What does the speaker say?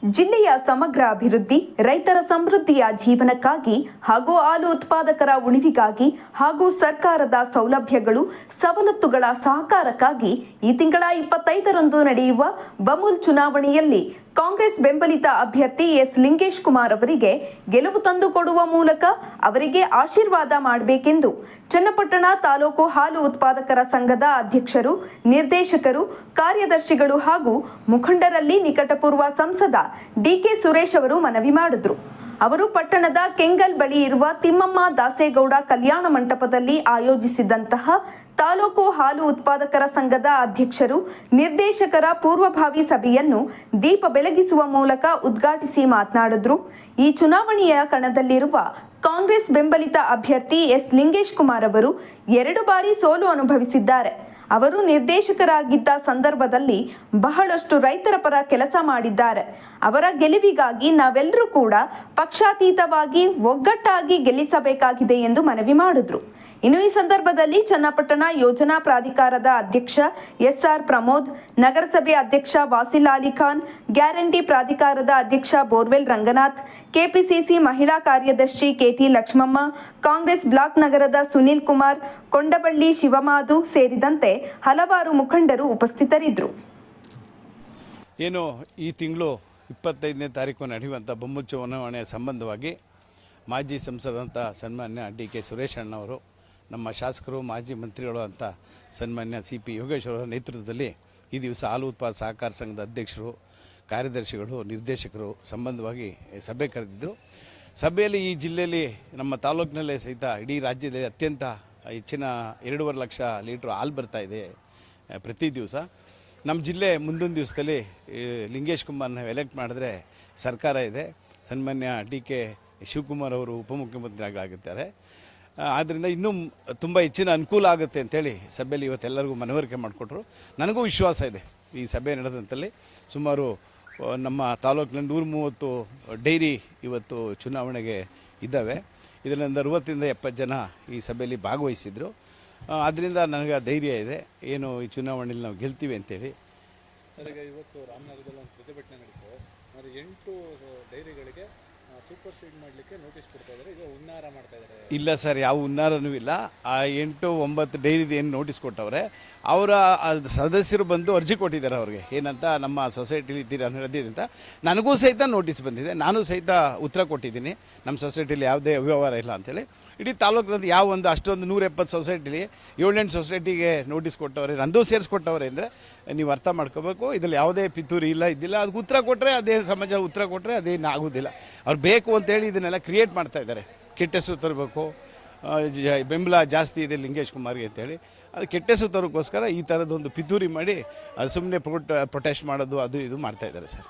ಜಿಲ್ಲೆಯ ಸಮಗ್ರ ಅಭಿವೃದ್ಧಿ, ರೈತರ ಸಮೃದ್ಧಿಯ ಜೀವನಕ್ಕಾಗಿ ಹಾಗೂ ಹಾಲು ಉತ್ಪಾದಕರ ಉಳಿವಿಗಾಗಿ ಹಾಗೂ ಸರ್ಕಾರದ ಸೌಲಭ್ಯಗಳು, ಸವಲತ್ತುಗಳ ಸಹಕಾರಕ್ಕಾಗಿ ಈ ತಿಂಗಳ 25ರಂದು ನಡೆಯುವ ಬಮೂಲ್ ಚುನಾವಣೆಯಲ್ಲಿ ಕಾಂಗ್ರೆಸ್ ಬೆಂಬಲಿತ ಅಭ್ಯರ್ಥಿ ಎಸ್ ಲಿಂಗೇಶ್ ಕುಮಾರ್ ಅವರಿಗೆ ಗೆಲುವು ತಂದುಕೊಡುವ ಮೂಲಕ ಅವರಿಗೆ ಆಶೀರ್ವಾದ ಮಾಡಬೇಕೆಂದು ಚನ್ನಪಟ್ಟಣ ತಾಲೂಕು ಹಾಲು ಉತ್ಪಾದಕರ ಸಂಘದ ಅಧ್ಯಕ್ಷರು, ನಿರ್ದೇಶಕರು, ಕಾರ್ಯದರ್ಶಿಗಳು ಹಾಗೂ ಮುಖಂಡರಲ್ಲಿ ನಿಕಟಪೂರ್ವ ಸಂಸದ ಡಿಕೆ ಸುರೇಶ್ ಅವರು ಮನವಿ ಮಾಡಿದರು. ಅವರು ಪಟ್ಟಣದ ಕೆಂಗಲ್ ಬಳಿ ಇರುವ ತಿಮ್ಮಮ್ಮ ದಾಸೇಗೌಡ ಕಲ್ಯಾಣ ಮಂಟಪದಲ್ಲಿ ಆಯೋಜಿಸಿದ್ದಂತಹ ತಾಲೂಕು ಹಾಲು ಉತ್ಪಾದಕರ ಸಂಘದ ಅಧ್ಯಕ್ಷರು, ನಿರ್ದೇಶಕರ ಪೂರ್ವಭಾವಿ ಸಭೆಯನ್ನು ದೀಪ ಬೆಳಗಿಸುವ ಮೂಲಕ ಉದ್ಘಾಟಿಸಿ ಮಾತನಾಡಿದರು. ಈ ಚುನಾವಣೆಯ ಕಣದಲ್ಲಿರುವ ಕಾಂಗ್ರೆಸ್ ಬೆಂಬಲಿತ ಅಭ್ಯರ್ಥಿ ಎಸ್ ಲಿಂಗೇಶ್ ಕುಮಾರ್ ಅವರು 2 ಬಾರಿ ಸೋಲು ಅನುಭವಿಸಿದ್ದಾರೆ. ಅವರು ನಿರ್ದೇಶಕರಾಗಿದ್ದ ಸಂದರ್ಭದಲ್ಲಿ ಬಹಳಷ್ಟು ರೈತರ ಪರ ಕೆಲಸ ಮಾಡಿದ್ದಾರೆ. ಅವರ ಗೆಲುವಿಗಾಗಿ ನಾವೆಲ್ಲರೂ ಕೂಡ ಪಕ್ಷಾತೀತವಾಗಿ ಒಗ್ಗಟ್ಟಾಗಿ ಗೆಲ್ಲಿಸಬೇಕಾಗಿದೆ ಎಂದು ಮನವಿ ಮಾಡಿದರು. ಇನ್ನು ಈ ಸಂದರ್ಭದಲ್ಲಿ ಚನ್ನಪಟ್ಟಣ ಯೋಜನಾ ಪ್ರಾಧಿಕಾರದ ಅಧ್ಯಕ್ಷ ಎಸ್ಆರ್ ಪ್ರಮೋದ್, ನಗರಸಭೆ ಅಧ್ಯಕ್ಷ ವಾಸಿಲ್ ಅಲಿ ಖಾನ್, ಗ್ಯಾರಂಟಿ ಪ್ರಾಧಿಕಾರದ ಅಧ್ಯಕ್ಷ ಬೋರ್ವೆಲ್ ರಂಗನಾಥ್, ಕೆಪಿಸಿಸಿ ಮಹಿಳಾ ಕಾರ್ಯದರ್ಶಿ ಕೆಟಿ ಲಕ್ಷ್ಮಮ್ಮ, ಕಾಂಗ್ರೆಸ್ ಬ್ಲಾಕ್ ನಗರದ ಸುನಿಲ್ ಕುಮಾರ್, ಕೊಂಡಬಳ್ಳಿ ಶಿವಮಾಧು ಸೇರಿದಂತೆ ಹಲವಾರು ಮುಖಂಡರು ಉಪಸ್ಥಿತರಿದ್ದರು. ಏನು ಈ ತಿಂಗಳು 25ನೇ ತಾರೀಕು ನಡೆಯುವಂಥ ಬೊಮ್ಮೂಲ್ ಚುನಾವಣೆಯ ಸಂಬಂಧವಾಗಿ ಮಾಜಿ ಸಂಸದಂಥ ಸನ್ಮಾನ್ಯ ಡಿ ಕೆ ಸುರೇಶ್ ಅಣ್ಣವರು, ನಮ್ಮ ಶಾಸಕರು, ಮಾಜಿ ಮಂತ್ರಿಗಳು ಅಂತ ಸನ್ಮಾನ್ಯ CP ಯೋಗೇಶ್ ಅವರ ನೇತೃತ್ವದಲ್ಲಿ ಈ ದಿವಸ ಹಾಲು ಉತ್ಪಾದಕ ಸಹಕಾರ ಸಂಘದ ಅಧ್ಯಕ್ಷರು, ಕಾರ್ಯದರ್ಶಿಗಳು, ನಿರ್ದೇಶಕರು ಸಂಬಂಧವಾಗಿ ಸಭೆ ಕರೆದಿದ್ದರು. ಸಭೆಯಲ್ಲಿ ಈ ಜಿಲ್ಲೆಯಲ್ಲಿ ನಮ್ಮ ತಾಲೂಕಿನಲ್ಲೇ ಸಹಿತ ಇಡೀ ರಾಜ್ಯದಲ್ಲಿ ಅತ್ಯಂತ ಹೆಚ್ಚಿನ 2.5 ಲಕ್ಷ ಲೀಟ್ರ್ ಹಾಲು ಬರ್ತಾ ಇದೆ ಪ್ರತಿ ದಿವಸ. ನಮ್ಮ ಜಿಲ್ಲೆ ಮುಂದಿನ ದಿವಸದಲ್ಲಿ ಲಿಂಗೇಶ್ ಕುಮಾರ್ನ ಎಲೆಕ್ಟ್ ಮಾಡಿದ್ರೆ ಸರ್ಕಾರ ಇದೆ, ಸನ್ಮಾನ್ಯ DK ಶಿವಕುಮಾರ್ ಅವರು ಉಪಮುಖ್ಯಮಂತ್ರಿ ಆಗಿದ್ದಾರೆ. ಆದ್ದರಿಂದ ಇನ್ನೂ ತುಂಬ ಹೆಚ್ಚಿನ ಅನುಕೂಲ ಆಗುತ್ತೆ ಅಂತೇಳಿ ಸಭೆಯಲ್ಲಿ ಇವತ್ತೆಲ್ಲರಿಗೂ ಮನವರಿಕೆ ಮಾಡಿಕೊಟ್ರು. ನನಗೂ ವಿಶ್ವಾಸ ಇದೆ. ಈ ಸಭೆ ನಡೆದಂತಲ್ಲಿ ಸುಮಾರು ನಮ್ಮ ತಾಲೂಕಿನಲ್ಲಿ 130 ಡೈರಿ ಇವತ್ತು ಚುನಾವಣೆಗೆ ಇದ್ದಾವೆ. ಇದರಿಂದ 60ರಿಂದ 70 ಜನ ಈ ಸಭೆಯಲ್ಲಿ ಭಾಗವಹಿಸಿದರು. ಆದ್ದರಿಂದ ನನಗೆ ಧೈರ್ಯ ಇದೆ, ಏನು ಈ ಚುನಾವಣೆಯಲ್ಲಿ ನಾವು ಗೆಲ್ತೀವಿ ಅಂತೇಳಿ. ಇವತ್ತು ರಾಮನಗರದಲ್ಲಿ ಒಂದು ಪ್ರತಿಭಟನೆ ನಡೀತು. 8 ಡೈರಿಗಳಿಗೆ ಸೂಪರ್ ಸೀಡ್ ಮಾಡಲಿಕ್ಕೆ ನೋಟಿಸ್ ಕೊಡ್ತಾ ಇದ್ದಾರೆ. ಈಗ ಹುನ್ನಾರ ಮಾಡ್ತಾ ಇದ್ದಾರೆ. ಇಲ್ಲ ಸರ್, ಯಾವ ಹುನ್ನಾರನೂ ಇಲ್ಲ. ಆ 8-9 ಡೈರಿದು ಏನು ನೋಟಿಸ್ ಕೊಟ್ಟವ್ರೆ, ಅವರ ಸದಸ್ಯರು ಬಂದು ಅರ್ಜಿ ಕೊಟ್ಟಿದ್ದಾರೆ ಅವ್ರಿಗೆ, ಏನಂತ ನಮ್ಮ ಸೊಸೈಟಿಲಿ ಇದ್ದೀರಾ ನಡೆದಿದೆ ಅಂತ. ನನಗೂ ಸಹಿತ ನೋಟಿಸ್ ಬಂದಿದೆ, ನಾನು ಸಹಿತ ಉತ್ತರ ಕೊಟ್ಟಿದ್ದೀನಿ. ನಮ್ಮ ಸೊಸೈಟಿಲಿ ಯಾವುದೇ ಅವ್ಯವಹಾರ ಇಲ್ಲ ಅಂಥೇಳಿ. ಇಡೀ ತಾಲೂಕಿನಲ್ಲಿ ಯಾವ ಒಂದು ಅಷ್ಟೊಂದು 170 ಸೊಸೈಟಿಲಿ 7-8 ಸೊಸೈಟಿಗೆ ನೋಟಿಸ್ ಕೊಟ್ಟವ್ರೆ, ನಂದು ಸೇರಿಸ್ಕೊಟ್ಟವ್ರೆ ಅಂದರೆ ನೀವು ಅರ್ಥ ಮಾಡ್ಕೋಬೇಕು. ಇದರಲ್ಲಿ ಯಾವುದೇ ಪಿತೂರಿ ಇಲ್ಲ, ಇದ್ದಿಲ್ಲ. ಅದಕ್ಕೆ ಉತ್ತರ ಕೊಟ್ಟರೆ ಅದೇ ಸಮಾಜ, ಉತ್ತರ ಕೊಟ್ಟರೆ ಅದೇನು ಆಗೋದಿಲ್ಲ. ಅವ್ರು ಬೇಕು ಅಂತೇಳಿ ಇದನ್ನೆಲ್ಲ ಕ್ರಿಯೇಟ್ ಮಾಡ್ತಾ ಇದ್ದಾರೆ. ಕೆಟ್ಟ ಹೆಸರು ತರಬೇಕು, ಬೆಂಬಲ ಜಾಸ್ತಿ ಇದೆ ಲಿಂಗೇಶ್ ಕುಮಾರ್ಗೆ ಅಂತೇಳಿ, ಅದು ಕೆಟ್ಟ ಹೆಸರು ತರೋಕ್ಕೋಸ್ಕರ ಈ ಥರದೊಂದು ಪಿತೂರಿ ಮಾಡಿ ಅದು ಸುಮ್ಮನೆ ಪ್ರೊಟೆಸ್ಟ್ ಮಾಡೋದು ಅದು ಇದು ಮಾಡ್ತಾಯಿದ್ದಾರೆ ಸರ್.